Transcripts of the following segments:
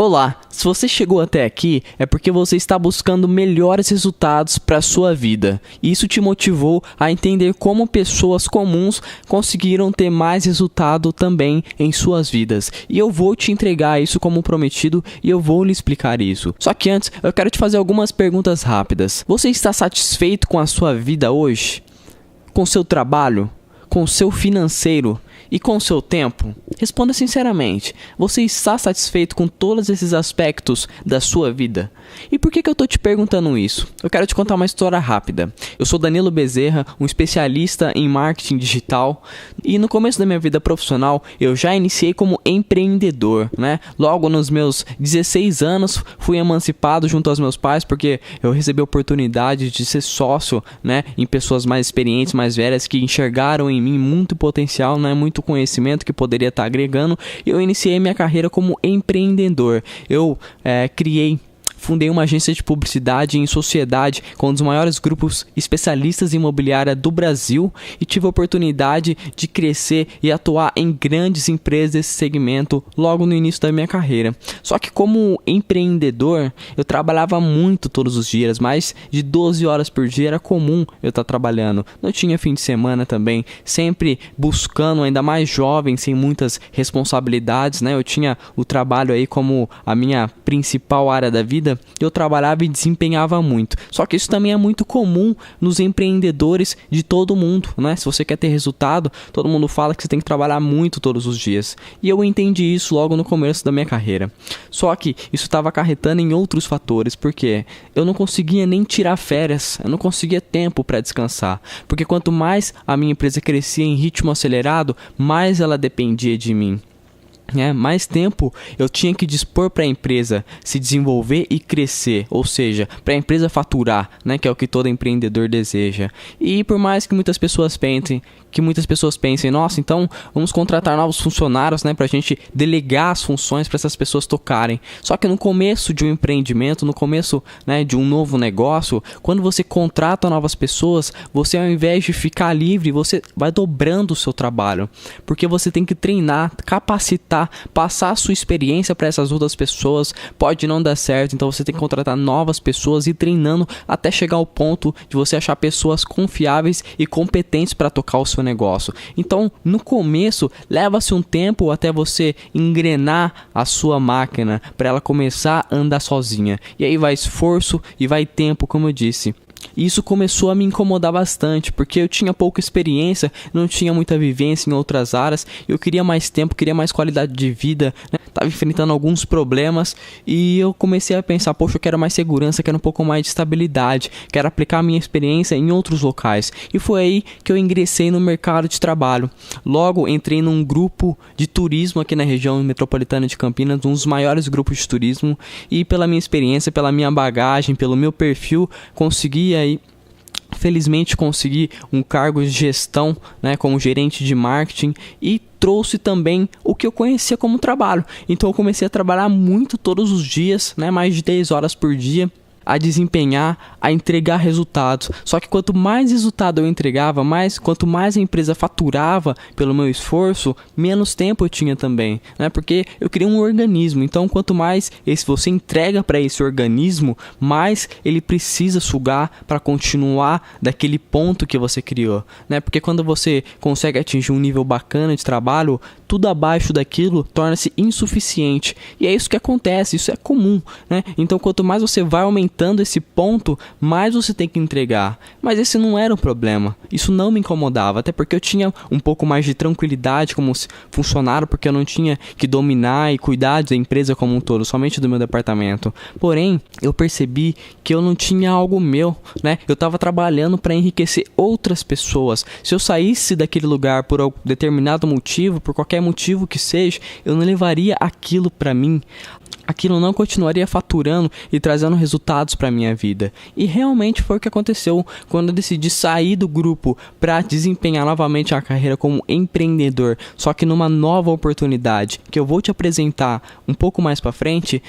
Olá, se você chegou até aqui é porque você está buscando melhores resultados para a sua vida. E isso te motivou a entender como pessoas comuns conseguiram ter mais resultado também em suas vidas. E eu vou te entregar isso como prometido e eu vou lhe explicar isso. Só que antes, eu quero te fazer algumas perguntas rápidas. Você está satisfeito com a sua vida hoje? Com seu trabalho? Com seu financeiro? E com o seu tempo? Responda sinceramente, você está satisfeito com todos esses aspectos da sua vida? E por que eu estou te perguntando isso? Eu quero te contar uma história rápida. Eu sou Danilo Bezerra, um especialista em marketing digital, e no começo da minha vida profissional eu já iniciei como empreendedor, né? Logo nos meus 16 anos fui emancipado junto aos meus pais porque eu recebi a oportunidade de ser sócio, né, em pessoas mais experientes, mais velhas, que enxergaram em mim muito potencial, né, muito conhecimento que poderia estar agregando, e eu iniciei minha carreira como empreendedor. Eu fundei uma agência de publicidade em sociedade com um dos maiores grupos especialistas em imobiliária do Brasil e tive a oportunidade de crescer e atuar em grandes empresas desse segmento logo no início da minha carreira. Só que como empreendedor, eu trabalhava muito todos os dias, mais de 12 horas por dia era comum eu estar trabalhando. Não tinha fim de semana também, sempre buscando, ainda mais jovem, sem muitas responsabilidades, né? Eu tinha o trabalho aí como a minha principal área da vida. Eu trabalhava e desempenhava muito. Só que isso também é muito comum nos empreendedores de todo mundo, né? Se você quer ter resultado, todo mundo fala que você tem que trabalhar muito todos os dias. E eu entendi isso logo no começo da minha carreira. Só que isso estava acarretando em outros fatores, porque eu não conseguia nem tirar férias, eu não conseguia tempo para descansar. Porque quanto mais a minha empresa crescia em ritmo acelerado, mais ela dependia de mim. Mais tempo eu tinha que dispor para a empresa se desenvolver e crescer, ou seja, para a empresa faturar, né, que é o que todo empreendedor deseja. E por mais que muitas pessoas pensem, nossa, então vamos contratar novos funcionários, né, para a gente delegar as funções para essas pessoas tocarem. Só que no começo de um empreendimento, no começo, né, de um novo negócio, quando você contrata novas pessoas, você, ao invés de ficar livre, você vai dobrando o seu trabalho, porque você tem que treinar, capacitar, passar a sua experiência para essas outras pessoas. Pode não dar certo, então você tem que contratar novas pessoas e ir treinando até chegar ao ponto de você achar pessoas confiáveis e competentes para tocar o seu negócio. Então, no começo, leva-se um tempo até você engrenar a sua máquina para ela começar a andar sozinha. E aí vai esforço e vai tempo, como eu disse. E isso começou a me incomodar bastante, porque eu tinha pouca experiência, não tinha muita vivência em outras áreas, eu queria mais tempo, queria mais qualidade de vida, né? Estava enfrentando alguns problemas e eu comecei a pensar, poxa, eu quero mais segurança, quero um pouco mais de estabilidade, quero aplicar a minha experiência em outros locais. E foi aí que eu ingressei no mercado de trabalho. Logo, entrei num grupo de turismo aqui na região metropolitana de Campinas, um dos maiores grupos de turismo, e pela minha experiência, pela minha bagagem, pelo meu perfil, felizmente consegui um cargo de gestão, né, como gerente de marketing, e trouxe também o que eu conhecia como trabalho. Então eu comecei a trabalhar muito todos os dias, né, mais de 10 horas por dia, a desempenhar, a entregar resultados. Só que quanto mais resultado eu entregava, quanto mais a empresa faturava pelo meu esforço, menos tempo eu tinha também, né? Porque eu criei um organismo. Então, quanto mais você entrega para esse organismo, mais ele precisa sugar para continuar daquele ponto que você criou, né? Porque quando você consegue atingir um nível bacana de trabalho, tudo abaixo daquilo torna-se insuficiente. E é isso que acontece, isso é comum, né? Então, quanto mais você vai aumentando esse ponto, mais você tem que entregar. Mas esse não era o problema. Isso não me incomodava, até porque eu tinha um pouco mais de tranquilidade como funcionário, porque eu não tinha que dominar e cuidar da empresa como um todo, somente do meu departamento. Porém, eu percebi que eu não tinha algo meu, né? Eu estava trabalhando para enriquecer outras pessoas. Se eu saísse daquele lugar por algum determinado motivo, por qualquer motivo que seja, eu não levaria aquilo para mim. Aquilo não continuaria faturando e trazendo resultados para a minha vida. E realmente foi o que aconteceu quando eu decidi sair do grupo para desempenhar novamente a carreira como empreendedor, só que numa nova oportunidade, que eu vou te apresentar um pouco mais para frente.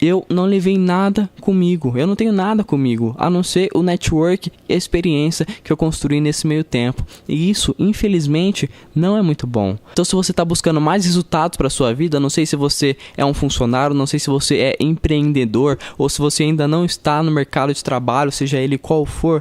eu não levei nada comigo, eu não tenho nada comigo, a não ser o network e a experiência que eu construí nesse meio tempo. E isso, infelizmente, não é muito bom. Então, se você está buscando mais resultados para sua vida, não sei se você é um funcionário, não sei se você é empreendedor, ou se você ainda não está no mercado de trabalho, seja ele qual for,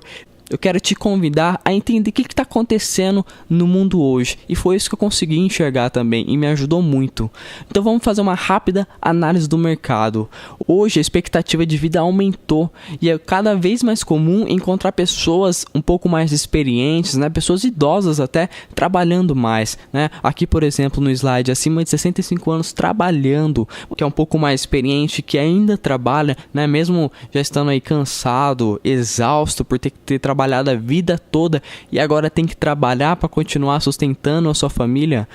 eu quero te convidar a entender o que está acontecendo no mundo hoje. E foi isso que eu consegui enxergar também e me ajudou muito. Então vamos fazer uma rápida análise do mercado. Hoje a expectativa de vida aumentou e é cada vez mais comum encontrar pessoas um pouco mais experientes, né? Pessoas idosas até, trabalhando mais, né? Aqui, por exemplo, no slide, acima de 65 anos trabalhando, que é um pouco mais experiente, que ainda trabalha, né? Mesmo já estando aí cansado, exausto por ter trabalhado a vida toda e agora tem que trabalhar para continuar sustentando a sua família.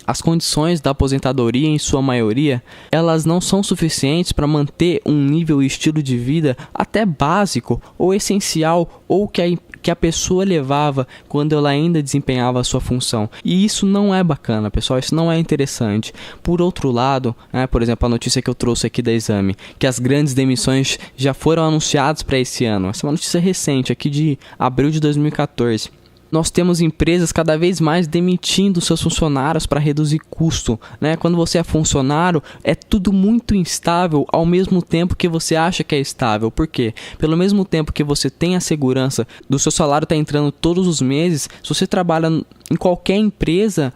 As condições da aposentadoria, em sua maioria, elas não são suficientes para manter um nível e estilo de vida até básico ou essencial, ou que a pessoa levava quando ela ainda desempenhava a sua função. E isso não é bacana, pessoal, isso não é interessante. Por outro lado, por exemplo, a notícia que eu trouxe aqui da Exame, que as grandes demissões já foram anunciadas para esse ano. Essa é uma notícia recente, aqui de abril de 2014. Nós temos empresas cada vez mais demitindo seus funcionários para reduzir custo, né? Quando você é funcionário, é tudo muito instável ao mesmo tempo que você acha que é estável. Por quê? Pelo mesmo tempo que você tem a segurança do seu salário estar entrando todos os meses, se você trabalha em qualquer empresa,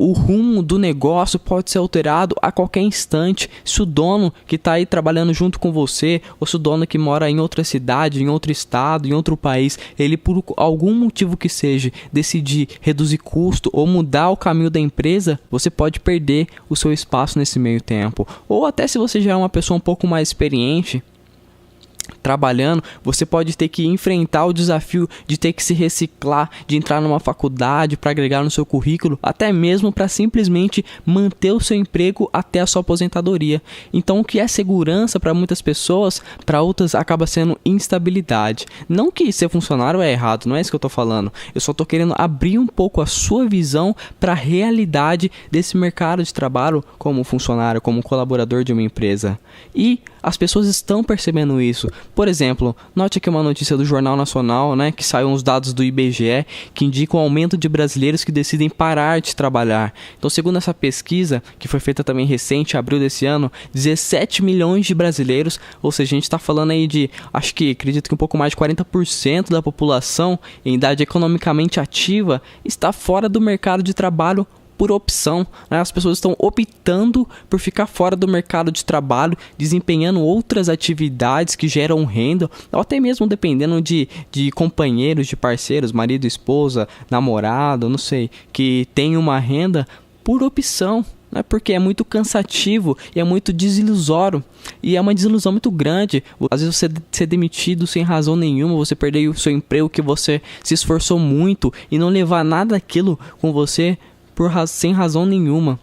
o rumo do negócio pode ser alterado a qualquer instante. Se o dono que está aí trabalhando junto com você, ou se o dono que mora em outra cidade, em outro estado, em outro país, ele por algum motivo que seja decidir reduzir custo ou mudar o caminho da empresa, você pode perder o seu espaço nesse meio tempo. Ou até se você já é uma pessoa um pouco mais experiente trabalhando, você pode ter que enfrentar o desafio de ter que se reciclar, de entrar numa faculdade para agregar no seu currículo, até mesmo para simplesmente manter o seu emprego até a sua aposentadoria. Então, o que é segurança para muitas pessoas, para outras acaba sendo instabilidade. Não que ser funcionário é errado, não é isso que eu estou falando. Eu só estou querendo abrir um pouco a sua visão para a realidade desse mercado de trabalho como funcionário, como colaborador de uma empresa. E as pessoas estão percebendo isso. Por exemplo, note aqui uma notícia do Jornal Nacional, né, que saiu uns dados do IBGE que indicam o aumento de brasileiros que decidem parar de trabalhar. Então, segundo essa pesquisa, que foi feita também recente, em abril desse ano, 17 milhões de brasileiros, ou seja, a gente está falando aí de, acredito que um pouco mais de 40% da população em idade economicamente ativa está fora do mercado de trabalho por opção, né? As pessoas estão optando por ficar fora do mercado de trabalho, desempenhando outras atividades que geram renda, ou até mesmo dependendo de companheiros, de parceiros, marido, esposa, namorado, não sei, que tem uma renda por opção. Né? Porque é muito cansativo e é muito desilusório. E é uma desilusão muito grande. Às vezes você ser demitido sem razão nenhuma, você perder o seu emprego que você se esforçou muito e não levar nada daquilo com você sem razão nenhuma,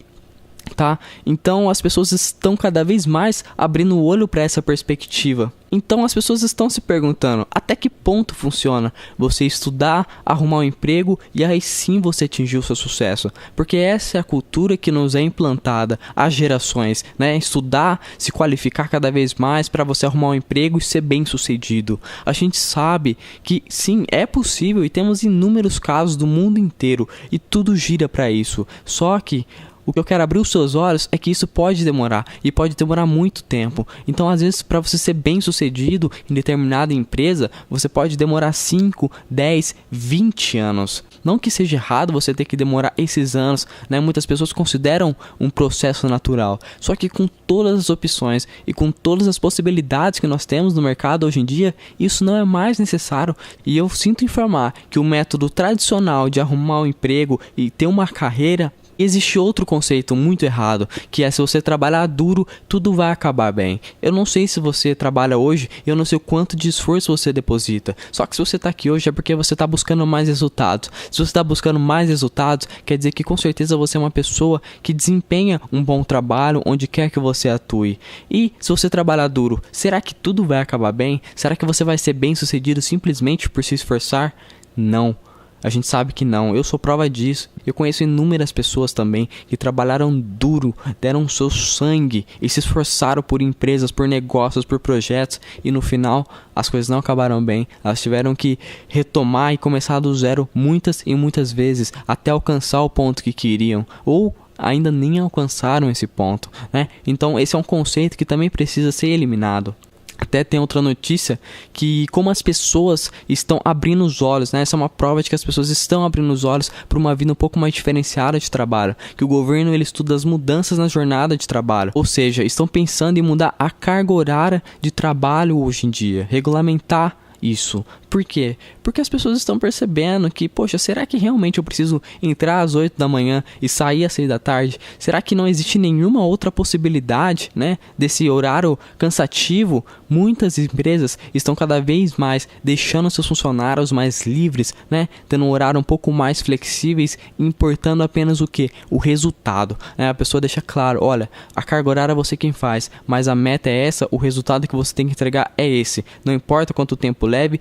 tá? Então as pessoas estão cada vez mais abrindo o olho para essa perspectiva. Então as pessoas estão se perguntando até que ponto funciona você estudar, arrumar um emprego e aí sim você atingir o seu sucesso. Porque essa é a cultura que nos é implantada há gerações, né? Estudar, se qualificar cada vez mais para você arrumar um emprego e ser bem sucedido. A gente sabe que sim, é possível e temos inúmeros casos do mundo inteiro e tudo gira para isso. Só que o que eu quero abrir os seus olhos é que isso pode demorar e pode demorar muito tempo. Então, às vezes, para você ser bem sucedido em determinada empresa, você pode demorar 5, 10, 20 anos. Não que seja errado você ter que demorar esses anos, né? Muitas pessoas consideram um processo natural. Só que com todas as opções e com todas as possibilidades que nós temos no mercado hoje em dia, isso não é mais necessário. E eu sinto informar que o método tradicional de arrumar um emprego e ter uma carreira, existe outro conceito muito errado, que é se você trabalhar duro, tudo vai acabar bem. Eu não sei se você trabalha hoje, eu não sei o quanto de esforço você deposita. Só que se você está aqui hoje é porque você está buscando mais resultados. Se você está buscando mais resultados, quer dizer que com certeza você é uma pessoa que desempenha um bom trabalho onde quer que você atue. E se você trabalhar duro, será que tudo vai acabar bem? Será que você vai ser bem sucedido simplesmente por se esforçar? Não. A gente sabe que não, eu sou prova disso. Eu conheço inúmeras pessoas também que trabalharam duro, deram seu sangue e se esforçaram por empresas, por negócios, por projetos, e no final as coisas não acabaram bem. Elas tiveram que retomar e começar do zero muitas e muitas vezes até alcançar o ponto que queriam, ou ainda nem alcançaram esse ponto, né? Então esse é um conceito que também precisa ser eliminado. Até tem outra notícia que como as pessoas estão abrindo os olhos, né? Essa é uma prova de que as pessoas estão abrindo os olhos para uma vida um pouco mais diferenciada de trabalho. Que o governo ele estuda as mudanças na jornada de trabalho. Ou seja, estão pensando em mudar a carga horária de trabalho hoje em dia. Regulamentar isso. Por quê? Porque as pessoas estão percebendo que, poxa, será que realmente eu preciso entrar às 8 da manhã e sair às 6 da tarde? Será que não existe nenhuma outra possibilidade, né, desse horário cansativo? Muitas empresas estão cada vez mais deixando seus funcionários mais livres, né, tendo um horário um pouco mais flexíveis, importando apenas o quê? O resultado, né? A pessoa deixa claro, olha, a carga horária é você quem faz, mas a meta é essa, o resultado que você tem que entregar é esse. Não importa quanto tempo leve,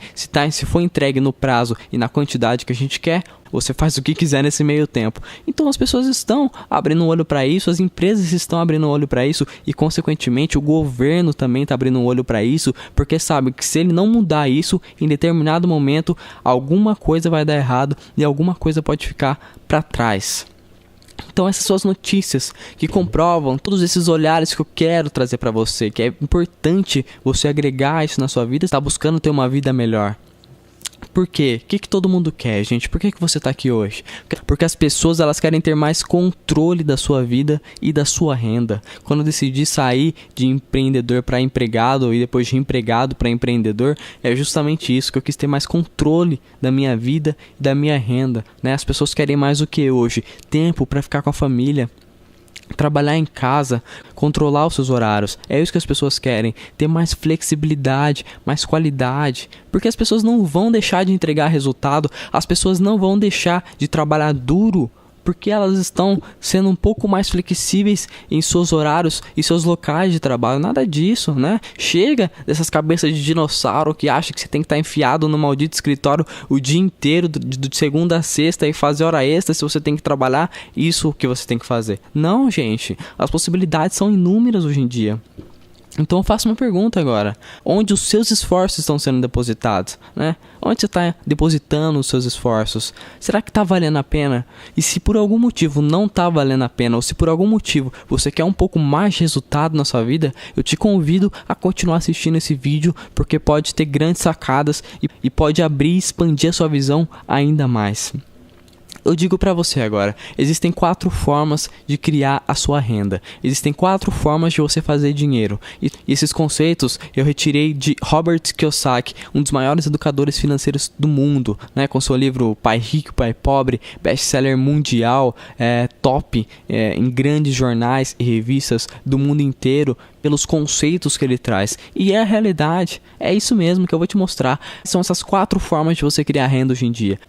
se for entregue no prazo e na quantidade que a gente quer, você faz o que quiser nesse meio tempo. Então as pessoas estão abrindo o olho para isso, as empresas estão abrindo o olho para isso e consequentemente o governo também está abrindo o olho para isso, porque sabe que se ele não mudar isso, em determinado momento alguma coisa vai dar errado e alguma coisa pode ficar para trás. Então essas são as notícias que comprovam todos esses olhares que eu quero trazer para você, que é importante você agregar isso na sua vida, está buscando ter uma vida melhor. Por quê? O que todo mundo quer, gente? Por que você está aqui hoje? Porque as pessoas elas querem ter mais controle da sua vida e da sua renda. Quando eu decidi sair de empreendedor para empregado e depois de empregado para empreendedor, é justamente isso, que eu quis ter mais controle da minha vida e da minha renda, né? As pessoas querem mais o que hoje? Tempo para ficar com a família, trabalhar em casa, controlar os seus horários. É isso que as pessoas querem, ter mais flexibilidade, mais qualidade, porque as pessoas não vão deixar de entregar resultado, as pessoas não vão deixar de trabalhar duro, porque elas estão sendo um pouco mais flexíveis em seus horários e seus locais de trabalho. Nada disso, né? Chega dessas cabeças de dinossauro que acha que você tem que estar enfiado no maldito escritório o dia inteiro, de segunda a sexta, e fazer hora extra se você tem que trabalhar isso que você tem que fazer. Não, gente. As possibilidades são inúmeras hoje em dia. Então eu faço uma pergunta agora, onde os seus esforços estão sendo depositados, né? Onde você está depositando os seus esforços? Será que está valendo a pena? E se por algum motivo não está valendo a pena, ou se por algum motivo você quer um pouco mais de resultado na sua vida, eu te convido a continuar assistindo esse vídeo, porque pode ter grandes sacadas e pode abrir e expandir a sua visão ainda mais. Eu digo para você agora, existem 4 formas de criar a sua renda. Existem 4 formas de você fazer dinheiro. E esses conceitos eu retirei de Robert Kiyosaki, um dos maiores educadores financeiros do mundo, né? Com seu livro Pai Rico, Pai Pobre, best-seller mundial, top em grandes jornais e revistas do mundo inteiro, pelos conceitos que ele traz. E é a realidade, é isso mesmo que eu vou te mostrar. São essas 4 formas de você criar renda hoje em dia.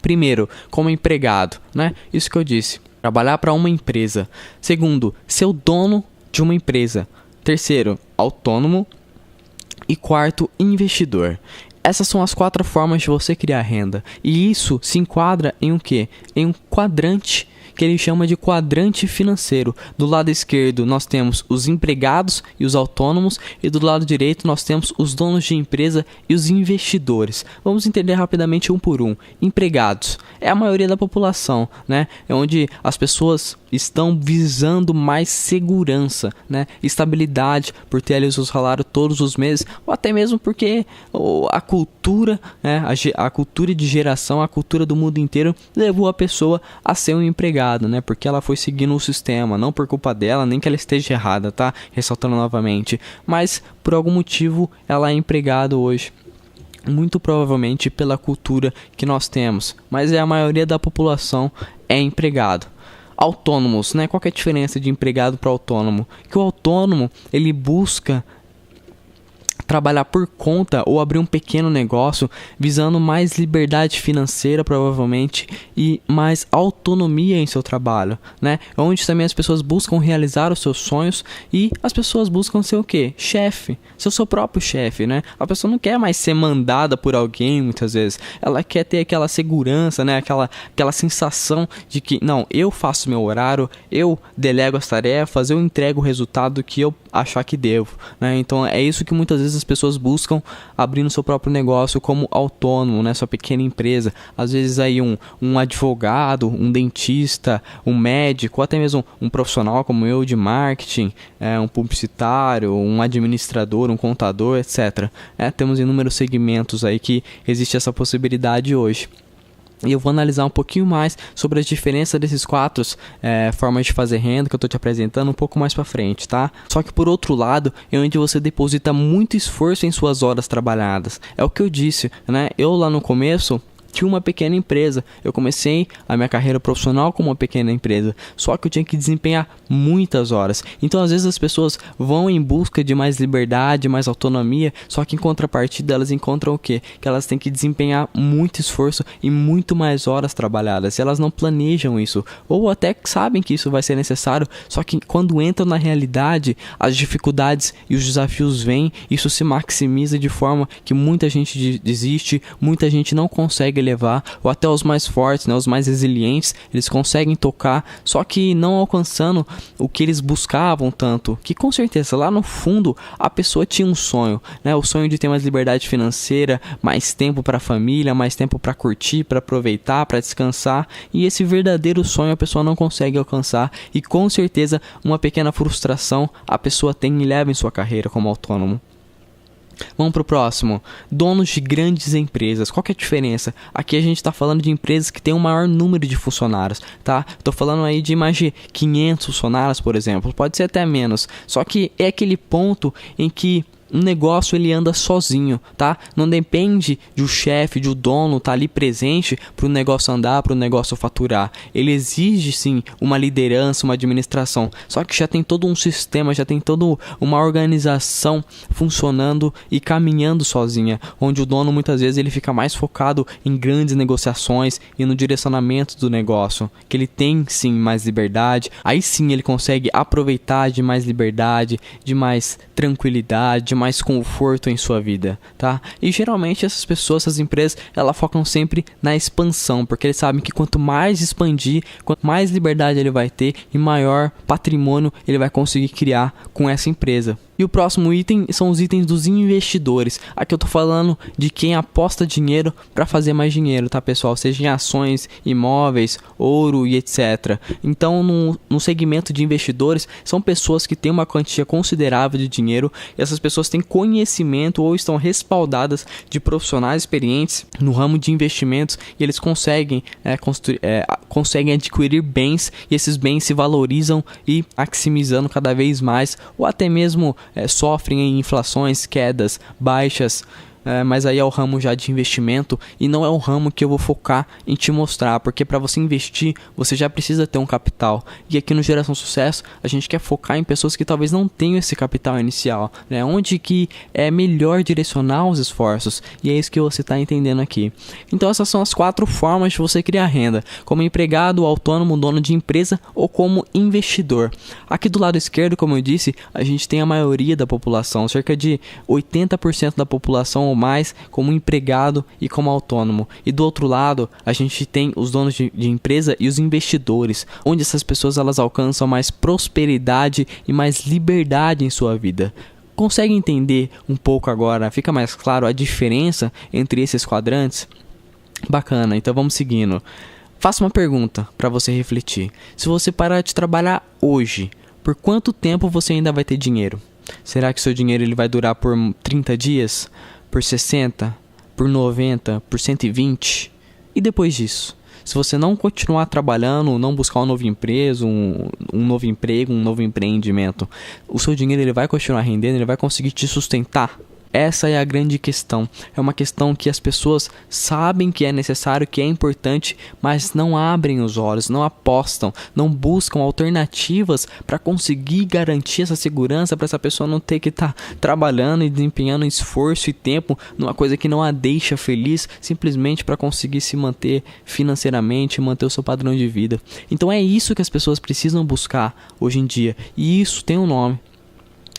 Primeiro, como empregado, né? Isso que eu disse, trabalhar para uma empresa. Segundo, ser o dono de uma empresa. Terceiro, autônomo. E quarto, investidor. Essas são as 4 formas de você criar renda. E isso se enquadra em um quê? Em um quadrante que ele chama de quadrante financeiro. Do lado esquerdo nós temos os empregados e os autônomos, e do lado direito nós temos os donos de empresa e os investidores. Vamos entender rapidamente um por um. Empregados é a maioria da população, né? É onde as pessoas estão visando mais segurança, né? Estabilidade, por ter ali o seu salário todos os meses, ou até mesmo porque a cultura, né? A cultura de geração, a cultura do mundo inteiro levou a pessoa a ser um empregado, né? Porque ela foi seguindo o sistema, não por culpa dela, nem que ela esteja errada, tá? Ressaltando novamente, mas por algum motivo ela é empregada hoje. Muito provavelmente pela cultura que nós temos, mas a maioria da população é empregado. Autônomos, né? Qual que é a diferença de empregado para autônomo? Que o autônomo, ele busca trabalhar por conta ou abrir um pequeno negócio visando mais liberdade financeira provavelmente e mais autonomia em seu trabalho, né? Onde também as pessoas buscam realizar os seus sonhos e as pessoas buscam ser o quê? Chefe, ser o seu próprio chefe, né? A pessoa não quer mais ser mandada por alguém muitas vezes, ela quer ter aquela segurança, né? Aquela sensação de que, não, eu faço meu horário, eu delego as tarefas, eu entrego o resultado que eu achar que devo, né? Então é isso que muitas vezes as pessoas buscam abrindo seu próprio negócio como autônomo, né? Sua pequena empresa. Às vezes aí um advogado, um dentista, um médico, ou até mesmo um profissional como eu de marketing, um publicitário, um administrador, um contador, etc. Temos inúmeros segmentos aí que existe essa possibilidade hoje. E eu vou analisar um pouquinho mais sobre as diferenças desses quatro formas de fazer renda que eu estou te apresentando um pouco mais para frente, tá? Só que por outro lado, é onde você deposita muito esforço em suas horas trabalhadas. É o que eu disse, né? Eu lá no começo tinha uma pequena empresa. Eu comecei a minha carreira profissional com uma pequena empresa, só que eu tinha que desempenhar muitas horas. Então às vezes as pessoas vão em busca de mais liberdade, mais autonomia, só que em contrapartida elas encontram o quê? Que elas têm que desempenhar muito esforço e muito mais horas trabalhadas. E elas não planejam isso, ou até sabem que isso vai ser necessário, só que quando entram na realidade, as dificuldades e os desafios vêm, isso se maximiza de forma que muita gente desiste, muita gente não consegue levar, ou até os mais fortes, né, os mais resilientes, eles conseguem tocar, só que não alcançando o que eles buscavam tanto, que com certeza lá no fundo a pessoa tinha um sonho, né, o sonho de ter mais liberdade financeira, mais tempo para a família, mais tempo para curtir, para aproveitar, para descansar, e esse verdadeiro sonho a pessoa não consegue alcançar, e com certeza uma pequena frustração a pessoa tem e leva em sua carreira como autônomo. Vamos para o próximo. Donos de grandes empresas. Qual que é a diferença? Aqui a gente está falando de empresas que têm um maior número de funcionários, tá? Estou falando aí de mais de 500 funcionários, por exemplo. Pode ser até menos. Só que é aquele ponto em que um negócio ele anda sozinho, tá? Não depende de o chefe, de o dono estar ali presente para o negócio andar, para o negócio faturar. Ele exige sim uma liderança, uma administração. Só que já tem todo um sistema, já tem toda uma organização funcionando e caminhando sozinha, onde o dono muitas vezes ele fica mais focado em grandes negociações e no direcionamento do negócio, que ele tem sim mais liberdade. Aí sim ele consegue aproveitar de mais liberdade, de mais tranquilidade, de mais conforto em sua vida, tá? E geralmente essas pessoas, essas empresas, elas focam sempre na expansão, porque eles sabem que quanto mais expandir, quanto mais liberdade ele vai ter e maior patrimônio ele vai conseguir criar com essa empresa. E o próximo item são os itens dos investidores. Aqui eu tô falando de quem aposta dinheiro para fazer mais dinheiro, tá, pessoal? Seja em ações, imóveis, ouro e etc. Então, no segmento de investidores, são pessoas que têm uma quantia considerável de dinheiro e essas pessoas têm conhecimento ou estão respaldadas de profissionais experientes no ramo de investimentos e eles conseguem adquirir bens e esses bens se valorizam e maximizando cada vez mais ou até mesmo sofrem em inflações, quedas, baixas, mas aí é o ramo já de investimento e não é o ramo que eu vou focar em te mostrar, porque para você investir, você já precisa ter um capital. E aqui no Geração Sucesso, a gente quer focar em pessoas que talvez não tenham esse capital inicial, né? Onde que é melhor direcionar os esforços, e é isso que você está entendendo aqui. Então essas são as 4 formas de você criar renda: como empregado, autônomo, dono de empresa ou como investidor. Aqui do lado esquerdo, como eu disse, a gente tem a maioria da população, cerca de 80% da população ou mais como empregado e como autônomo. E do outro lado, a gente tem os donos de empresa e os investidores, onde essas pessoas elas alcançam mais prosperidade e mais liberdade em sua vida. Consegue entender um pouco agora? Fica mais claro a diferença entre esses quadrantes? Bacana, então vamos seguindo. Faça uma pergunta para você refletir. Se você parar de trabalhar hoje, por quanto tempo você ainda vai ter dinheiro? Será que seu dinheiro ele vai durar por 30 dias? Por 60, por 90, por 120? E depois disso? Se você não continuar trabalhando, não buscar um novo emprego, um novo empreendimento, o seu dinheiro ele vai continuar rendendo, ele vai conseguir te sustentar? Essa é a grande questão. É uma questão que as pessoas sabem que é necessário, que é importante, mas não abrem os olhos, não apostam, não buscam alternativas para conseguir garantir essa segurança, para essa pessoa não ter que estar trabalhando e desempenhando esforço e tempo numa coisa que não a deixa feliz, simplesmente para conseguir se manter financeiramente, manter o seu padrão de vida. Então é isso que as pessoas precisam buscar hoje em dia, e isso tem um nome.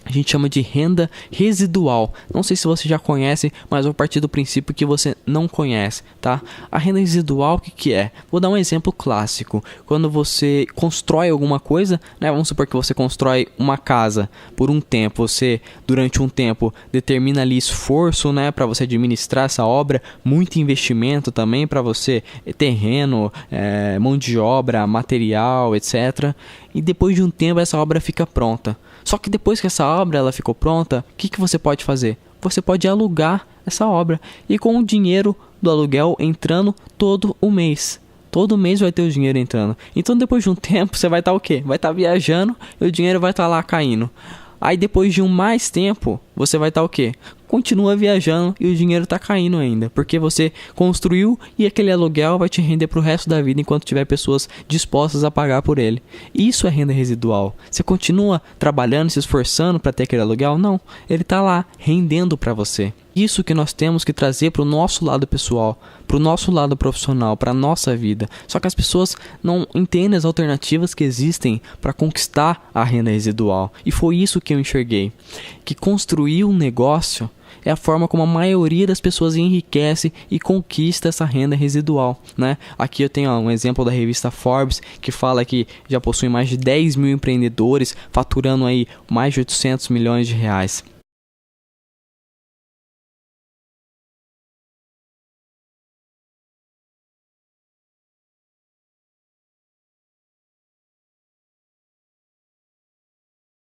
A gente chama de renda residual. Não sei se você já conhece, mas eu vou partir do princípio que você não conhece, tá? A renda residual, o que é? Vou dar um exemplo clássico. Quando você constrói alguma coisa, né? Vamos supor que você constrói uma casa por um tempo. Você, durante um tempo, determina ali esforço, né? Para você administrar essa obra. Muito investimento também para você. Terreno, mão de obra, material, etc. E depois de um tempo essa obra fica pronta. Só que depois que essa obra ela ficou pronta, o que você pode fazer? Você pode alugar essa obra e com o dinheiro do aluguel entrando todo o mês. Todo mês vai ter o dinheiro entrando. Então depois de um tempo você vai estar o quê? Vai estar viajando e o dinheiro vai estar lá caindo. Aí depois de mais tempo, você vai estar o quê? Continua viajando e o dinheiro está caindo ainda. Porque você construiu e aquele aluguel vai te render para o resto da vida enquanto tiver pessoas dispostas a pagar por ele. Isso é renda residual. Você continua trabalhando, se esforçando para ter aquele aluguel? Não. Ele está lá, rendendo para você. Isso que nós temos que trazer para o nosso lado pessoal, para o nosso lado profissional, para a nossa vida. Só que as pessoas não entendem as alternativas que existem para conquistar a renda residual. E foi isso que eu enxerguei. Que construir um negócio é a forma como a maioria das pessoas enriquece e conquista essa renda residual, né? Aqui eu tenho um exemplo da revista Forbes, que fala que já possui mais de 10 mil empreendedores, faturando aí mais de 800 milhões de reais.